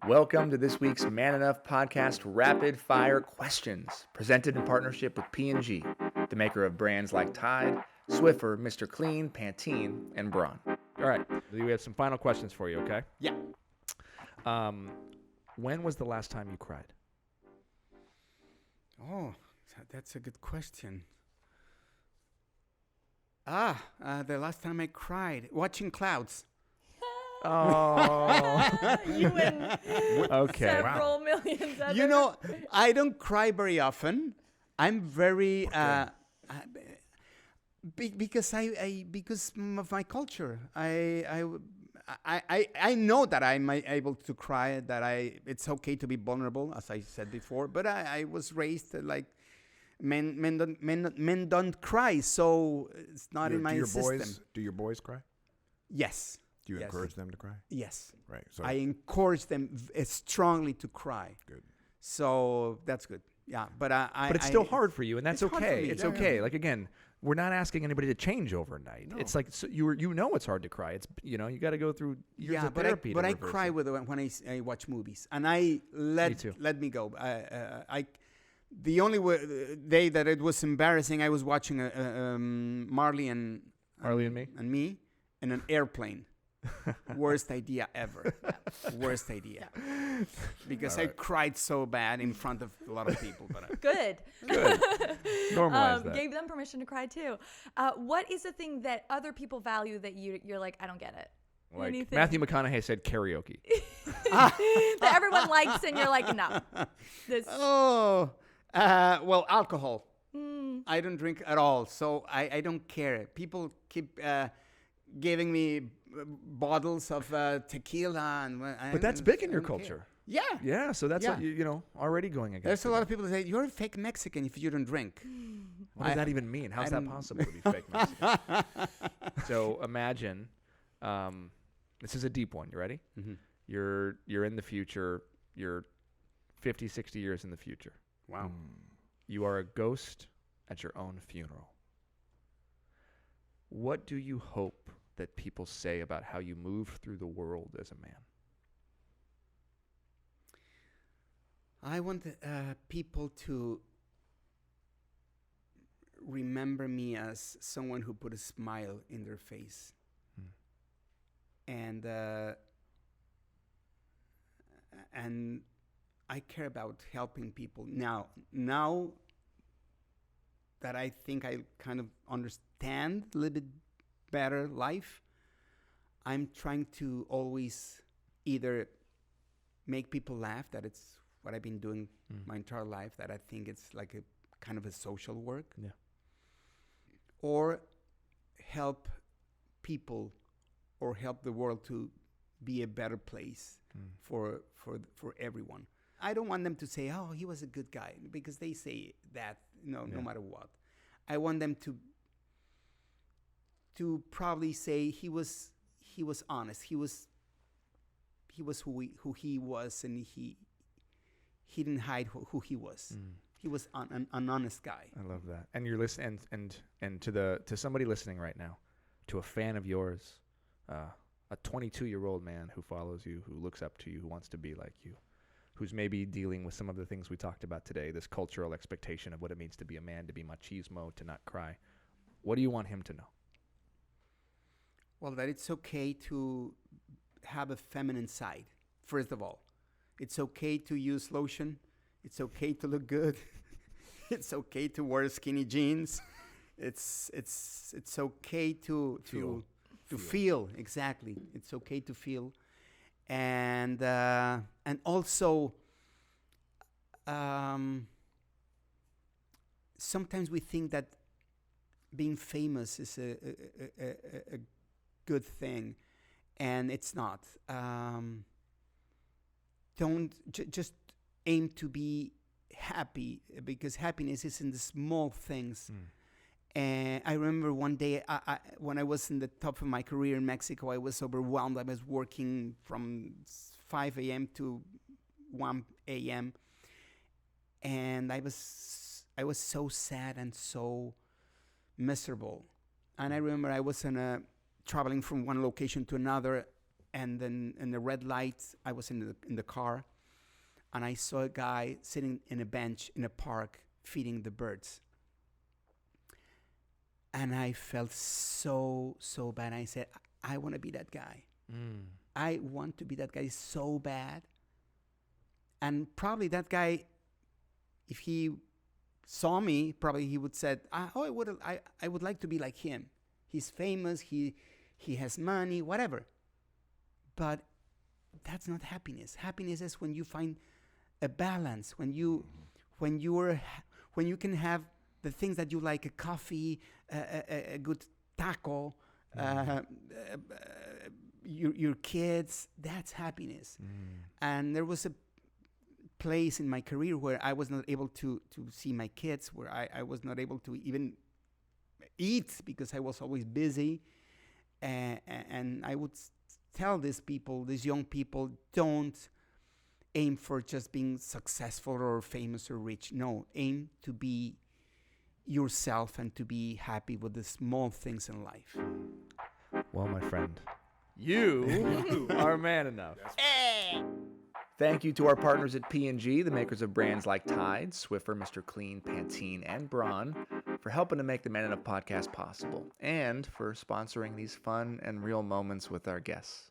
Welcome to this week's Man Enough Podcast Rapid Fire Questions, presented in partnership with P&G, the maker of brands like Tide, Swiffer, Mr. Clean, Pantene, and Braun. All right, we have some final questions for you, okay? Yeah. When was the last time you cried? Oh, that's a good question. The last time I cried, watching clouds. Oh. You and Okay. several millions others. You know, I don't cry very often. I'm very because because of my culture. I know that I'm able to cry. That it's okay to be vulnerable, as I said before. But I was raised like men don't cry, so it's not in my system. Do your boys cry? Yes. Do you Yes. encourage them to cry? Yes. Right. So I encourage them strongly to cry. good. So that's good. Yeah, but But it's still hard for you, and that's it's hard for okay. me, It's yeah. okay. Like, again, we're not asking anybody to change overnight. No. It's like you know it's hard to cry. It's you got to go through years Yeah, of but therapy. I to cry reverse it. when I watch movies, and I too. let me go. The only day that it was embarrassing, I was watching Marley and me in an airplane. Worst idea ever. Worst idea. Because I cried so bad in front of a lot of people. But Good. Normalize that. Gave them permission to cry too. What is the thing that other people value that you're like, I don't get it? Like Anything. Matthew McConaughey said, karaoke. That everyone likes and you're like, no. This, well, alcohol. I don't drink at all, so I don't care. People keep giving me bottles of tequila, But that's big in I your don't care. culture. Yeah. Yeah, so that's Yeah. what already going against. There's a it. lot of people that say you're a fake Mexican if you don't drink. What does that even mean? How's that don't- possible to be fake Mexican? So imagine, this is a deep one. You ready? Mhm. You're in the future. You're 50, 60 years in the future. Wow. You are a ghost at your own funeral. What do you hope that people say about how you move through the world as a man? I want people to remember me as someone who put a smile in their face. And I care about helping people now that I think I kind of understand a little bit better life. I'm trying to always either make people laugh, that it's what I've been doing my entire life, that I think it's like a kind of a social work. Yeah. Or help people or help the world to be a better place for everyone. I don't want them to say, "Oh, he was a good guy," because they say that no matter what. I want them to probably say he was honest. He was who he was, and he didn't hide who he was. He was an honest guy. I love that. And you're listening, and to somebody listening right now, to a fan of yours, a 22-year-old man who follows you, who looks up to you, who wants to be like you, who's maybe dealing with some of the things we talked about today, this cultural expectation of what it means to be a man, to be machismo, to not cry. What do you want him to know? Well, that it's okay to have a feminine side, first of all. It's okay to use lotion. It's okay to look good. It's okay to wear skinny jeans. It's okay to feel. Exactly. It's okay to feel. And also sometimes we think that being famous is a good thing, and it's not. Just aim to be happy, because happiness is in the small things. And I remember one day, when I was in the top of my career in Mexico, I was overwhelmed. I was working from 5 a.m. to 1 a.m. And I was so sad and so miserable. And I remember I was traveling from one location to another, and then in the red lights, I was in the car, and I saw a guy sitting in a bench in a park feeding the birds. And I felt so bad. I said, I want to be that guy. I want to be that guy so bad. And probably that guy, if he saw me, probably he would said, I would like to be like him. He's famous, he has money, whatever. But that's not happiness. Happiness is when you find a balance, when you can have the things that you like, a coffee, a good taco, your kids. That's happiness. And there was a place in my career where I was not able to see my kids, where I was not able to even eat because I was always busy. And I would tell these young people, don't aim for just being successful or famous or rich. No, aim to be yourself and to be happy with the small things in life. Well, my friend, you are man enough. Thank you to our partners at P&G, the makers of brands like Tide, Swiffer, Mr. Clean, Pantene, and Braun, for helping to make the Man Enough podcast possible, and for sponsoring these fun and real moments with our guests.